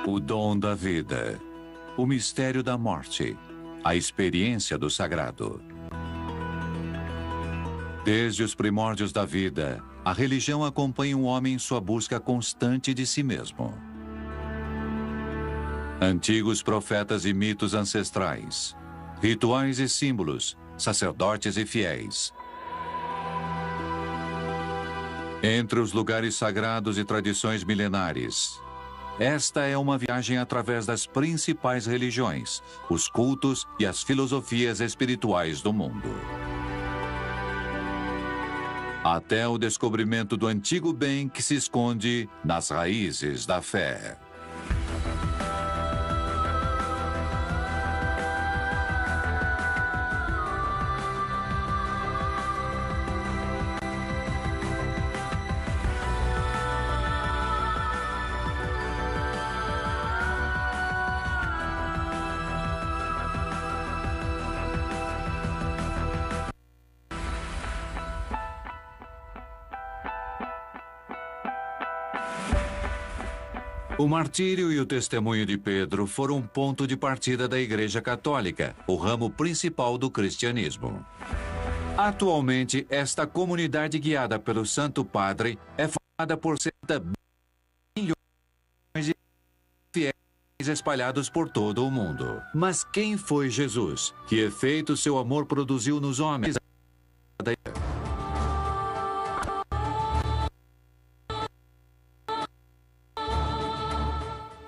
O dom da vida, o mistério da morte, a experiência do sagrado. Desde os primórdios da vida, a religião acompanha um homem em sua busca constante de si mesmo. Antigos profetas e mitos ancestrais, rituais e símbolos, sacerdotes e fiéis. Entre os lugares sagrados e tradições milenares, esta é uma viagem através das principais religiões, os cultos e as filosofias espirituais do mundo. Até o descobrimento do antigo bem que se esconde nas raízes da fé. O martírio e o testemunho de Pedro foram um ponto de partida da Igreja Católica, o ramo principal do cristianismo. Atualmente, esta comunidade guiada pelo Santo Padre é formada por cerca de milhões de fiéis espalhados por todo o mundo. Mas quem foi Jesus? Que efeito seu amor produziu nos homens?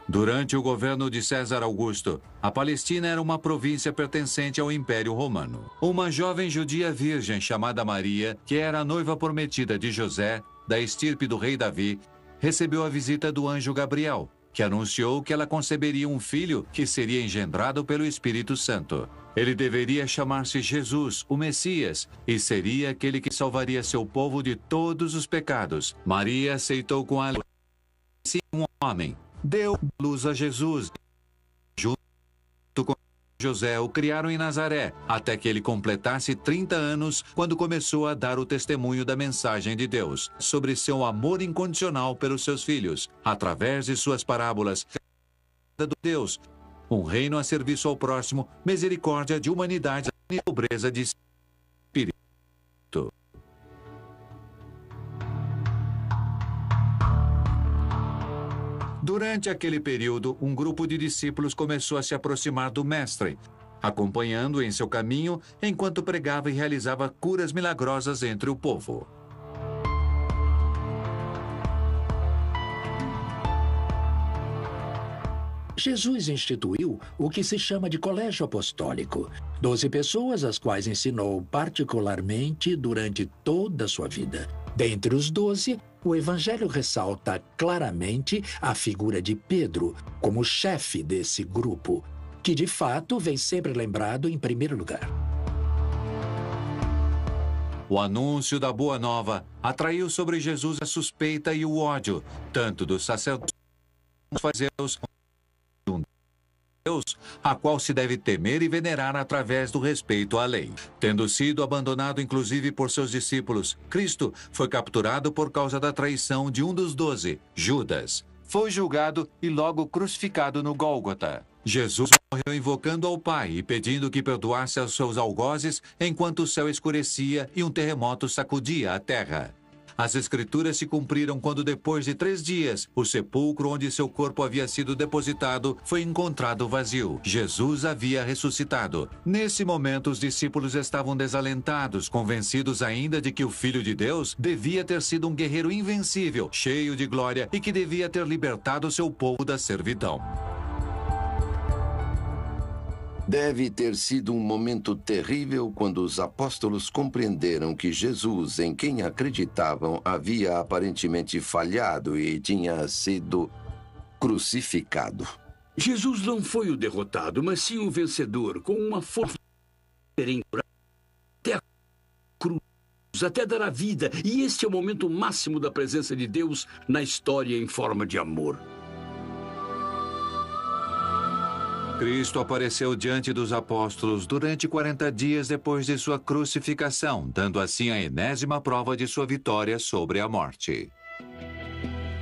Durante o governo de César Augusto, a Palestina era uma província pertencente ao Império Romano. Uma jovem judia virgem chamada Maria, que era a noiva prometida de José, da estirpe do rei Davi, recebeu a visita do anjo Gabriel, que anunciou que ela conceberia um filho que seria engendrado pelo Espírito Santo. Ele deveria chamar-se Jesus, o Messias, e seria aquele que salvaria seu povo de todos os pecados. Maria aceitou com alegria um homem. Deu luz a Jesus. Junto com José, o criaram em Nazaré, até que ele completasse 30 anos, quando começou a dar o testemunho da mensagem de Deus, sobre seu amor incondicional pelos seus filhos, através de suas parábolas. Do Deus, um reino a serviço ao próximo, misericórdia de humanidade e pobreza de espírito. Durante aquele período, um grupo de discípulos começou a se aproximar do Mestre, acompanhando-o em seu caminho enquanto pregava e realizava curas milagrosas entre o povo. Jesus instituiu o que se chama de colégio apostólico. 12 pessoas, as quais ensinou particularmente durante toda a sua vida. Dentre os 12, o Evangelho ressalta claramente a figura de Pedro como chefe desse grupo, que de fato vem sempre lembrado em primeiro lugar. O anúncio da Boa Nova atraiu sobre Jesus a suspeita e o ódio, tanto dos sacerdotes como dos fariseus, Deus, a qual se deve temer e venerar através do respeito à lei. Tendo sido abandonado inclusive por seus discípulos, Cristo foi capturado por causa da traição de um dos 12, Judas. Foi julgado e logo crucificado no Gólgota. Jesus morreu invocando ao Pai e pedindo que perdoasse aos seus algozes enquanto o céu escurecia e um terremoto sacudia a terra. As Escrituras se cumpriram quando, depois de 3 dias, o sepulcro onde seu corpo havia sido depositado foi encontrado vazio. Jesus havia ressuscitado. Nesse momento, os discípulos estavam desalentados, convencidos ainda de que o Filho de Deus devia ter sido um guerreiro invencível, cheio de glória e que devia ter libertado seu povo da servidão. Deve ter sido um momento terrível quando os apóstolos compreenderam que Jesus, em quem acreditavam, havia aparentemente falhado e tinha sido crucificado. Jesus não foi o derrotado, mas sim o vencedor, com uma força até a cruz, até dar a vida. E este é o momento máximo da presença de Deus na história em forma de amor. Cristo apareceu diante dos apóstolos durante 40 dias depois de sua crucificação, dando assim a enésima prova de sua vitória sobre a morte.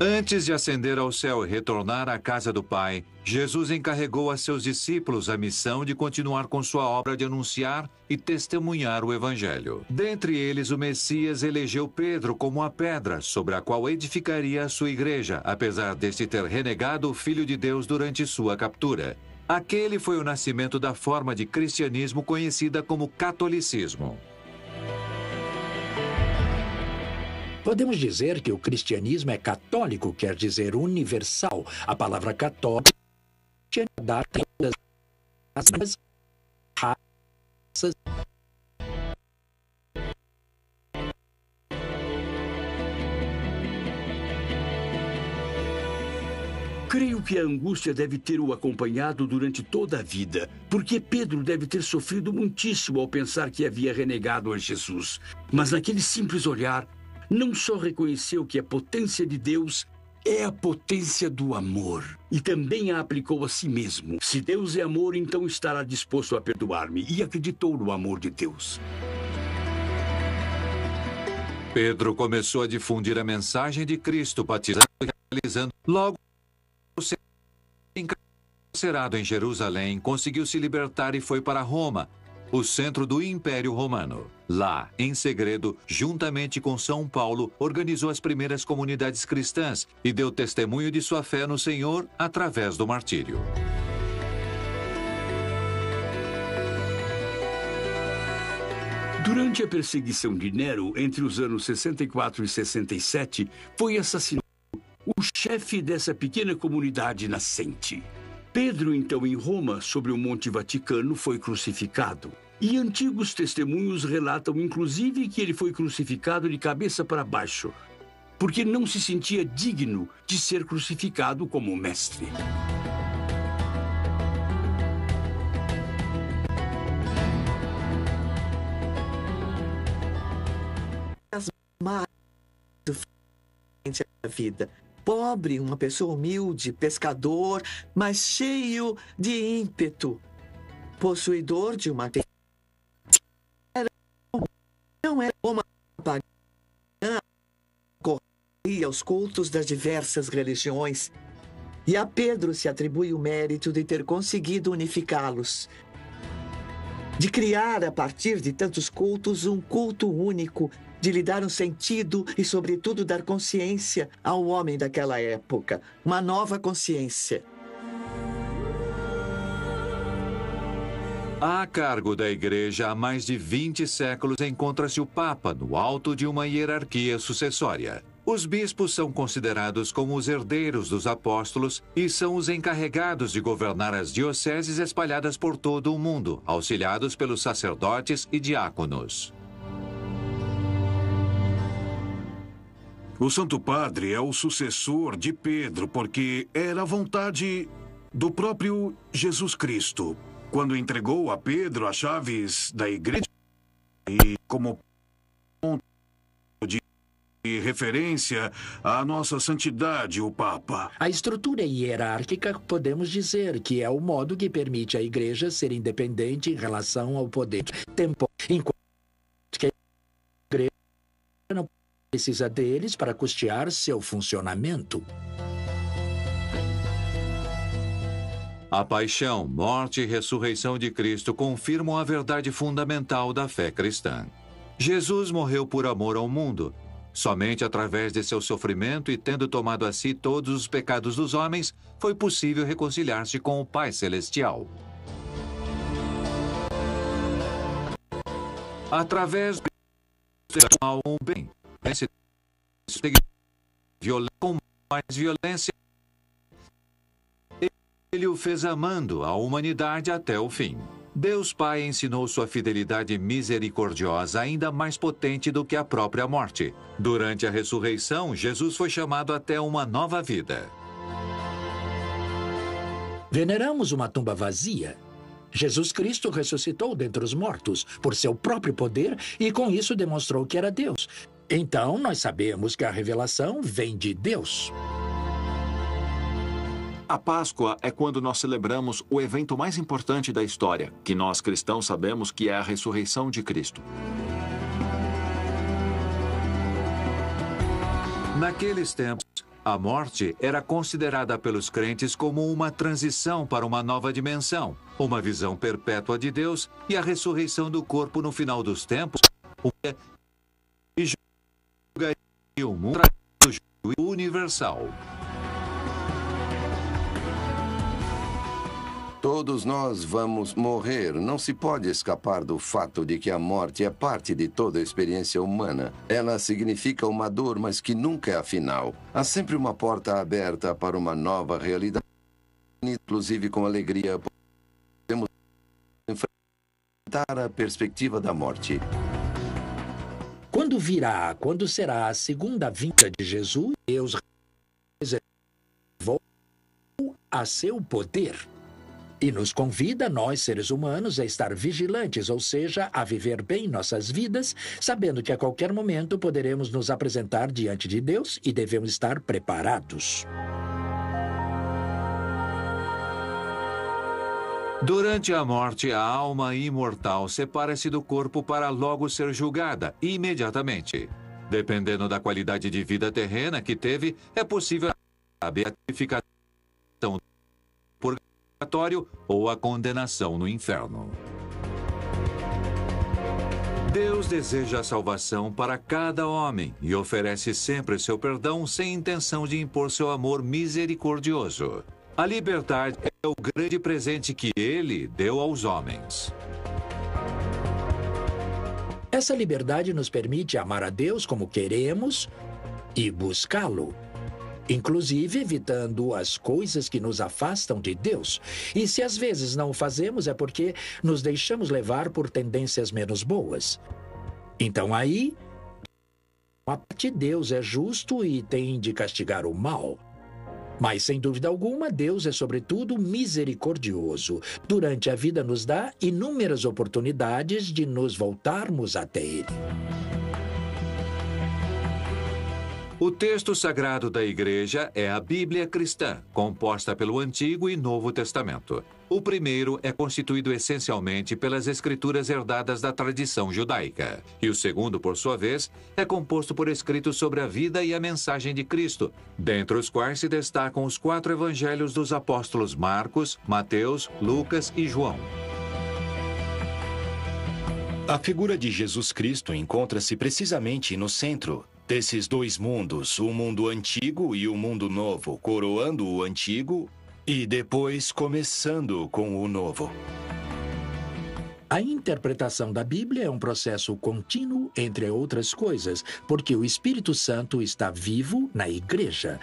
Antes de ascender ao céu e retornar à casa do Pai, Jesus encarregou a seus discípulos a missão de continuar com sua obra de anunciar e testemunhar o Evangelho. Dentre eles, o Messias elegeu Pedro como a pedra sobre a qual edificaria a sua igreja, apesar deste ter renegado o Filho de Deus durante sua captura. Aquele foi o nascimento da forma de cristianismo conhecida como catolicismo. Podemos dizer que o cristianismo é católico, quer dizer universal. A palavra católico é dada em todas as raças. Creio que a angústia deve ter o acompanhado durante toda a vida, porque Pedro deve ter sofrido muitíssimo ao pensar que havia renegado a Jesus. Mas naquele simples olhar, não só reconheceu que a potência de Deus é a potência do amor, e também a aplicou a si mesmo. Se Deus é amor, então estará disposto a perdoar-me, e acreditou no amor de Deus. Pedro começou a difundir a mensagem de Cristo, batizando e realizando. Logo, encarcerado em Jerusalém, conseguiu se libertar e foi para Roma, o centro do Império Romano. Lá, em segredo, juntamente com São Paulo, organizou as primeiras comunidades cristãs e deu testemunho de sua fé no Senhor através do martírio. Durante a perseguição de Nero, entre os anos 64 e 67, foi assassinado o chefe dessa pequena comunidade nascente. Pedro, então, em Roma, sobre o Monte Vaticano, foi crucificado. E antigos testemunhos relatam, inclusive, que ele foi crucificado de cabeça para baixo, porque não se sentia digno de ser crucificado como mestre. As mais do frente à vida. Pobre, uma pessoa humilde, pescador, mas cheio de ímpeto. Possuidor de uma... Não era uma pagã, corria aos cultos das diversas religiões. E a Pedro se atribui o mérito de ter conseguido unificá-los. De criar, a partir de tantos cultos, um culto único, de lhe dar um sentido e, sobretudo, dar consciência ao homem daquela época. Uma nova consciência. A cargo da Igreja há mais de 20 séculos encontra-se o Papa, no alto de uma hierarquia sucessória. Os bispos são considerados como os herdeiros dos apóstolos e são os encarregados de governar as dioceses espalhadas por todo o mundo, auxiliados pelos sacerdotes e diáconos. O Santo Padre é o sucessor de Pedro, porque era a vontade do próprio Jesus Cristo, quando entregou a Pedro as chaves da igreja e como ponto de referência à nossa santidade, o Papa. A estrutura hierárquica, podemos dizer que é o modo que permite à igreja ser independente em relação ao poder temporal, enquanto que a igreja não precisa deles para custear seu funcionamento. A paixão, morte e ressurreição de Cristo confirmam a verdade fundamental da fé cristã. Jesus morreu por amor ao mundo. Somente através de seu sofrimento e tendo tomado a si todos os pecados dos homens, foi possível reconciliar-se com o Pai Celestial. Através do mal ou bem, com mais violência, ele o fez amando a humanidade até o fim. Deus Pai ensinou sua fidelidade misericordiosa ainda mais potente do que a própria morte. Durante a ressurreição, Jesus foi chamado até uma nova vida. Veneramos uma tumba vazia. Jesus Cristo ressuscitou dentre os mortos por seu próprio poder e com isso demonstrou que era Deus. Então, nós sabemos que a revelação vem de Deus. A Páscoa é quando nós celebramos o evento mais importante da história, que nós cristãos sabemos que é a ressurreição de Cristo. Naqueles tempos, a morte era considerada pelos crentes como uma transição para uma nova dimensão, uma visão perpétua de Deus e a ressurreição do corpo no final dos tempos, e julgaria o mundo do juízo universal. Todos nós vamos morrer. Não se pode escapar do fato de que a morte é parte de toda a experiência humana. Ela significa uma dor, mas que nunca é a final. Há sempre uma porta aberta para uma nova realidade. Inclusive, com alegria, podemos enfrentar a perspectiva da morte. Quando será a segunda vinda de Jesus, Deus reservou a seu poder. E nos convida, nós, seres humanos, a estar vigilantes, ou seja, a viver bem nossas vidas, sabendo que a qualquer momento poderemos nos apresentar diante de Deus e devemos estar preparados. Durante a morte, a alma imortal separa-se do corpo para logo ser julgada imediatamente. Dependendo da qualidade de vida terrena que teve, é possível a beatificação por ou a condenação no inferno. Deus deseja a salvação para cada homem e oferece sempre seu perdão sem intenção de impor seu amor misericordioso. A liberdade é o grande presente que Ele deu aos homens. Essa liberdade nos permite amar a Deus como queremos e buscá-lo, inclusive evitando as coisas que nos afastam de Deus. E se às vezes não o fazemos, é porque nos deixamos levar por tendências menos boas. Então aí, a parte de Deus é justo e tem de castigar o mal. Mas, sem dúvida alguma, Deus é, sobretudo, misericordioso. Durante a vida nos dá inúmeras oportunidades de nos voltarmos até Ele. O texto sagrado da Igreja é a Bíblia cristã, composta pelo Antigo e Novo Testamento. O primeiro é constituído essencialmente pelas escrituras herdadas da tradição judaica. E o segundo, por sua vez, é composto por escritos sobre a vida e a mensagem de Cristo, dentre os quais se destacam os 4 evangelhos dos apóstolos Marcos, Mateus, Lucas e João. A figura de Jesus Cristo encontra-se precisamente no centro desses dois mundos, o mundo antigo e o mundo novo, coroando o antigo e depois começando com o novo. A interpretação da Bíblia é um processo contínuo, entre outras coisas, porque o Espírito Santo está vivo na Igreja,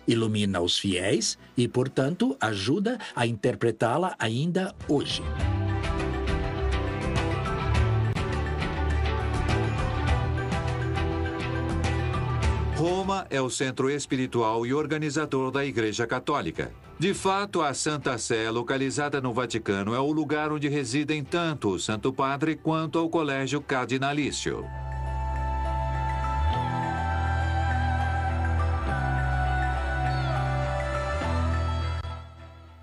ilumina os fiéis e, portanto, ajuda a interpretá-la ainda hoje. Roma é o centro espiritual e organizador da Igreja Católica. De fato, a Santa Sé, localizada no Vaticano, é o lugar onde residem tanto o Santo Padre quanto o Colégio Cardinalício.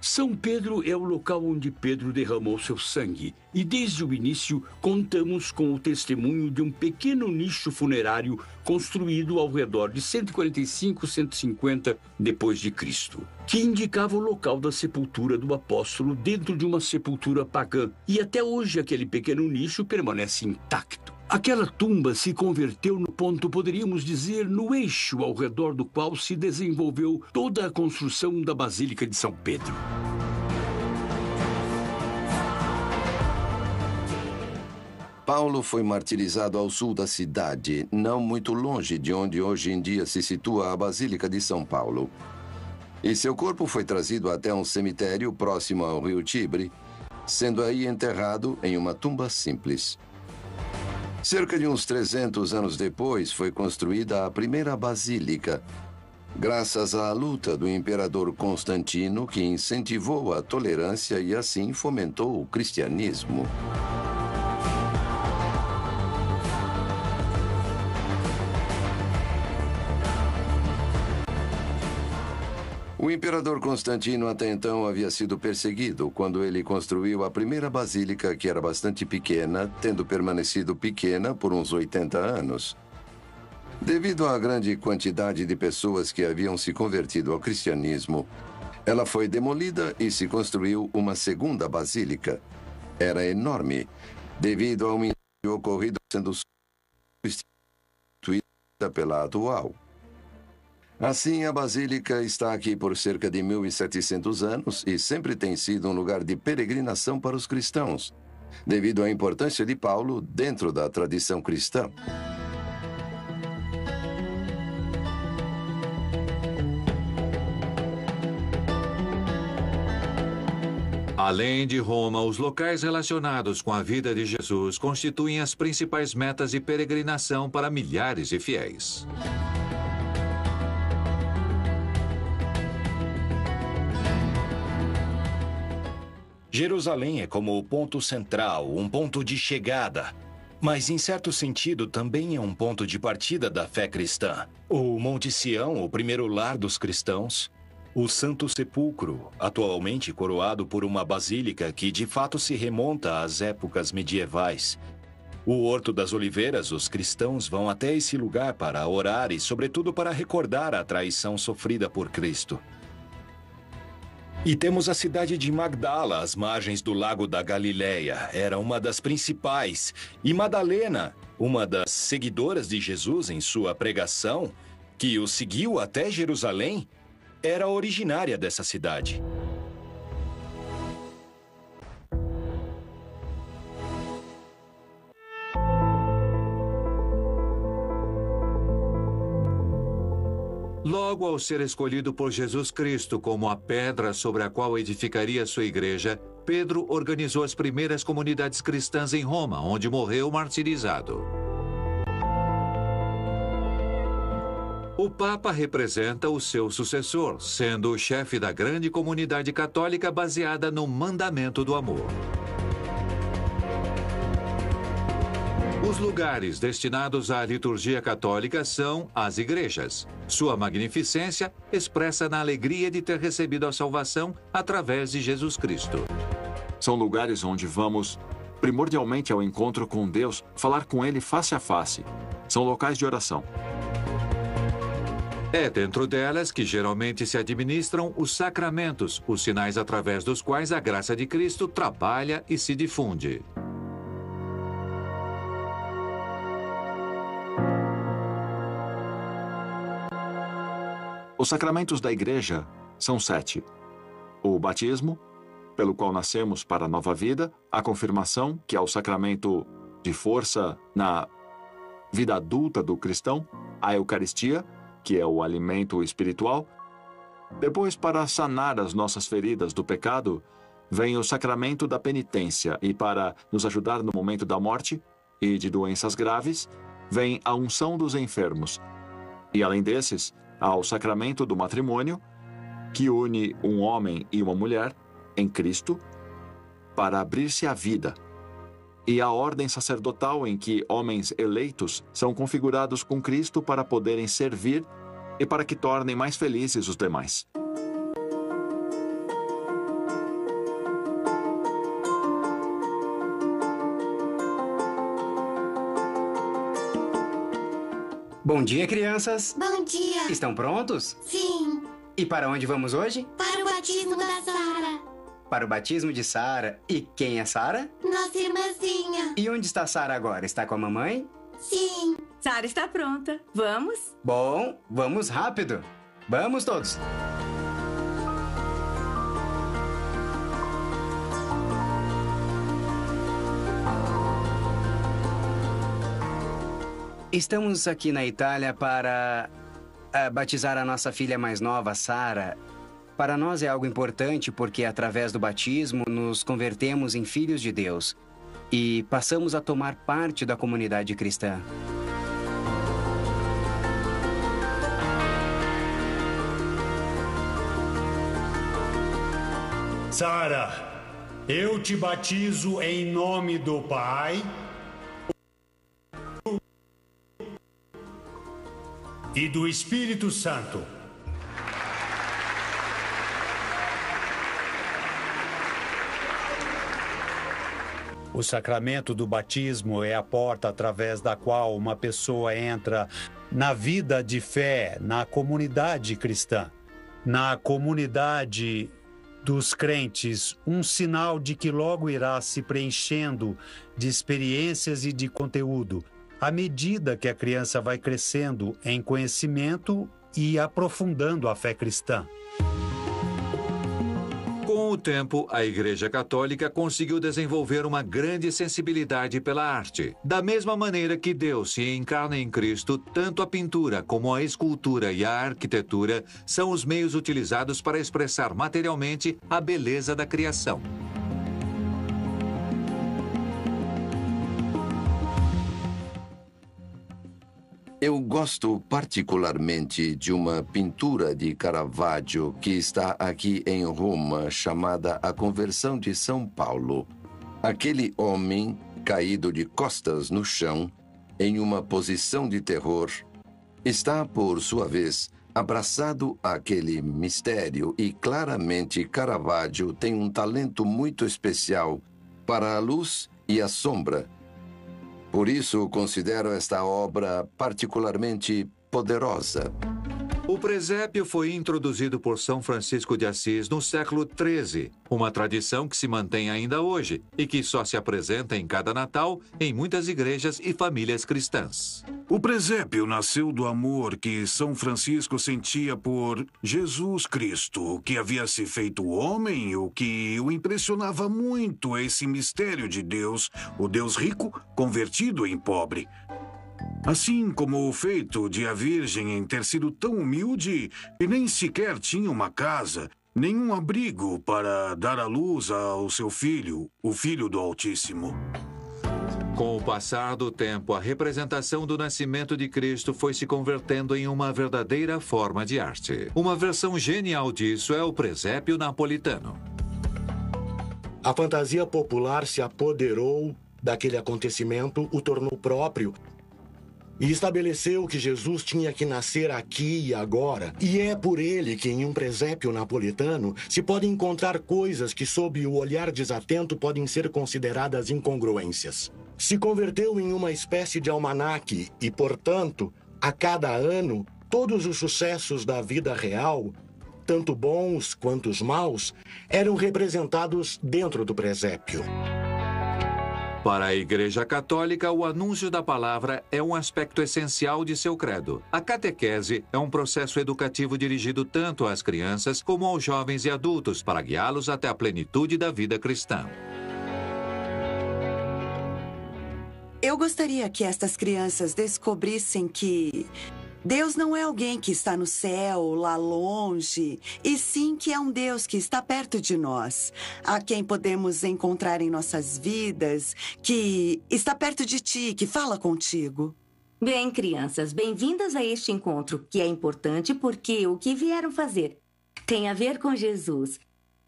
São Pedro é o local onde Pedro derramou seu sangue. E desde o início contamos com o testemunho de um pequeno nicho funerário construído ao redor de 145-150 depois de Cristo, que indicava o local da sepultura do apóstolo dentro de uma sepultura pagã. E até hoje aquele pequeno nicho permanece intacto. Aquela tumba se converteu no ponto, poderíamos dizer, no eixo ao redor do qual se desenvolveu toda a construção da Basílica de São Pedro. Paulo foi martirizado ao sul da cidade, não muito longe de onde hoje em dia se situa a Basílica de São Paulo. E seu corpo foi trazido até um cemitério próximo ao rio Tibre, sendo aí enterrado em uma tumba simples. Cerca de uns 300 anos depois, foi construída a primeira basílica, graças à luta do imperador Constantino, que incentivou a tolerância e assim fomentou o cristianismo. O imperador Constantino até então havia sido perseguido quando ele construiu a primeira basílica, que era bastante pequena, tendo permanecido pequena por uns 80 anos. Devido à grande quantidade de pessoas que haviam se convertido ao cristianismo, ela foi demolida e se construiu uma segunda basílica. Era enorme, devido a um incêndio ocorrido sendo substituída pela atual. Assim, a basílica está aqui por cerca de 1.700 anos e sempre tem sido um lugar de peregrinação para os cristãos, devido à importância de Paulo dentro da tradição cristã. Além de Roma, os locais relacionados com a vida de Jesus constituem as principais metas de peregrinação para milhares de fiéis. Jerusalém é como o ponto central, um ponto de chegada. Mas, em certo sentido, também é um ponto de partida da fé cristã. O Monte Sião, o primeiro lar dos cristãos. O Santo Sepulcro, atualmente coroado por uma basílica que de fato se remonta às épocas medievais. O Horto das Oliveiras, os cristãos vão até esse lugar para orar e, sobretudo, para recordar a traição sofrida por Cristo. E temos a cidade de Magdala, às margens do Lago da Galileia. Era uma das principais. E Madalena, uma das seguidoras de Jesus em sua pregação, que o seguiu até Jerusalém, era originária dessa cidade. Logo ao ser escolhido por Jesus Cristo como a pedra sobre a qual edificaria sua igreja, Pedro organizou as primeiras comunidades cristãs em Roma, onde morreu martirizado. O Papa representa o seu sucessor, sendo o chefe da grande comunidade católica baseada no mandamento do amor. Os lugares destinados à liturgia católica são as igrejas. Sua magnificência expressa na alegria de ter recebido a salvação através de Jesus Cristo. São lugares onde vamos primordialmente ao encontro com Deus, falar com Ele face a face. São locais de oração. É dentro delas que geralmente se administram os sacramentos, os sinais através dos quais a graça de Cristo trabalha e se difunde. Os sacramentos da igreja são 7. O batismo, pelo qual nascemos para a nova vida. A confirmação, que é o sacramento de força na vida adulta do cristão. A Eucaristia, que é o alimento espiritual. Depois, para sanar as nossas feridas do pecado, vem o sacramento da penitência. E para nos ajudar no momento da morte e de doenças graves, vem a unção dos enfermos. E além desses, há o sacramento do matrimônio, que une um homem e uma mulher em Cristo para abrir-se à vida. E a ordem sacerdotal em que homens eleitos são configurados com Cristo para poderem servir e para que tornem mais felizes os demais. Bom dia, crianças! Bom dia! Estão prontos? Sim! E para onde vamos hoje? Para o batismo da Sara! Para o batismo de Sara. E quem é Sara? Nossa irmãzinha! E onde está Sara agora? Está com a mamãe? Sim! Sara está pronta. Vamos? Bom, vamos rápido! Vamos todos! Estamos aqui na Itália para batizar a nossa filha mais nova, Sara. Para nós é algo importante porque, através do batismo, nos convertemos em filhos de Deus e passamos a tomar parte da comunidade cristã. Sara, eu te batizo em nome do Pai e do Espírito Santo. O sacramento do batismo é a porta através da qual uma pessoa entra na vida de fé, na comunidade cristã, na comunidade dos crentes, um sinal de que logo irá se preenchendo de experiências e de conteúdo, à medida que a criança vai crescendo em conhecimento e aprofundando a fé cristã. Com o tempo, a Igreja Católica conseguiu desenvolver uma grande sensibilidade pela arte. Da mesma maneira que Deus se encarna em Cristo, tanto a pintura como a escultura e a arquitetura são os meios utilizados para expressar materialmente a beleza da criação. Eu gosto particularmente de uma pintura de Caravaggio que está aqui em Roma, chamada A Conversão de São Paulo. Aquele homem, caído de costas no chão, em uma posição de terror, está, por sua vez, abraçado àquele mistério e claramente Caravaggio tem um talento muito especial para a luz e a sombra. Por isso, considero esta obra particularmente poderosa. O presépio foi introduzido por São Francisco de Assis no século XIII, uma tradição que se mantém ainda hoje e que só se apresenta em cada Natal em muitas igrejas e famílias cristãs. O presépio nasceu do amor que São Francisco sentia por Jesus Cristo, que havia se feito homem, o que o impressionava muito esse mistério de Deus, o Deus rico convertido em pobre. Assim como o feito de a Virgem em ter sido tão humilde e nem sequer tinha uma casa, nenhum abrigo para dar à luz ao seu filho, o Filho do Altíssimo. Com o passar do tempo, a representação do nascimento de Cristo foi se convertendo em uma verdadeira forma de arte. Uma versão genial disso é o presépio napolitano. A fantasia popular se apoderou daquele acontecimento, o tornou próprio e estabeleceu que Jesus tinha que nascer aqui e agora. E é por ele que em um presépio napolitano se podem encontrar coisas que, sob o olhar desatento, podem ser consideradas incongruências. Se converteu em uma espécie de almanaque e, portanto, a cada ano, todos os sucessos da vida real, tanto bons quanto os maus, eram representados dentro do presépio. Para a Igreja Católica, o anúncio da palavra é um aspecto essencial de seu credo. A catequese é um processo educativo dirigido tanto às crianças como aos jovens e adultos, para guiá-los até a plenitude da vida cristã. Eu gostaria que estas crianças descobrissem que Deus não é alguém que está no céu, lá longe, e sim que é um Deus que está perto de nós, a quem podemos encontrar em nossas vidas, que está perto de ti, que fala contigo. Bem, crianças, bem-vindas a este encontro, que é importante porque o que vieram fazer tem a ver com Jesus.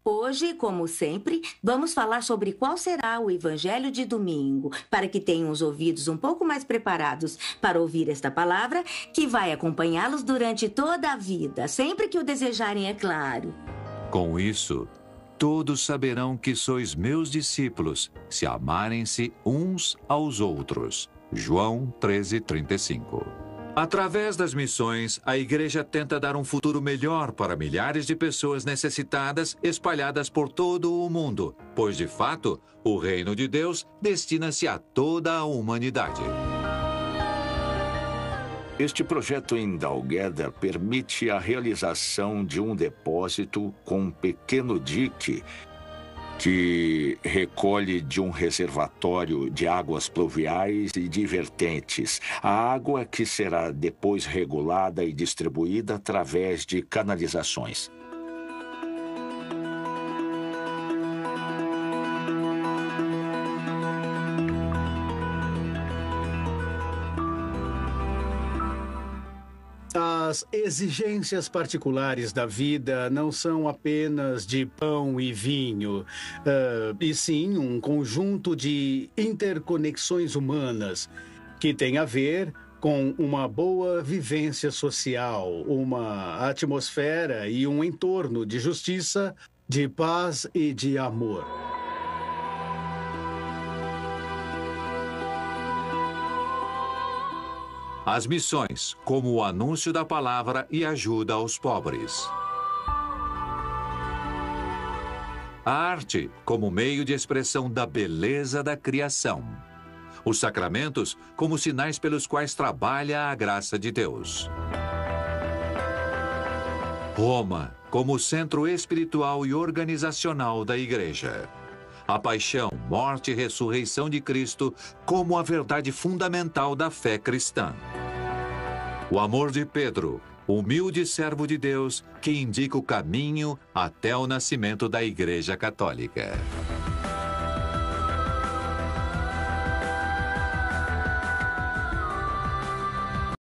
Hoje, como sempre, vamos falar sobre qual será o Evangelho de domingo, para que tenham os ouvidos um pouco mais preparados para ouvir esta palavra, que vai acompanhá-los durante toda a vida, sempre que o desejarem, é claro. Com isso, todos saberão que sois meus discípulos, se amarem-se uns aos outros. João 13:35. Através das missões, a Igreja tenta dar um futuro melhor para milhares de pessoas necessitadas espalhadas por todo o mundo, pois, de fato, o reino de Deus destina-se a toda a humanidade. Este projeto em Dalgueda permite a realização de um depósito com um pequeno dique que recolhe de um reservatório de águas pluviais e de vertentes, a água que será depois regulada e distribuída através de canalizações. As exigências particulares da vida não são apenas de pão e vinho, e sim um conjunto de interconexões humanas que tem a ver com uma boa vivência social, uma atmosfera e um entorno de justiça, de paz e de amor. As missões, como o anúncio da palavra e ajuda aos pobres. A arte, como meio de expressão da beleza da criação. Os sacramentos, como sinais pelos quais trabalha a graça de Deus. Roma, como centro espiritual e organizacional da Igreja. A paixão, morte e ressurreição de Cristo como a verdade fundamental da fé cristã. O amor de Pedro, humilde servo de Deus que indica o caminho até o nascimento da Igreja Católica.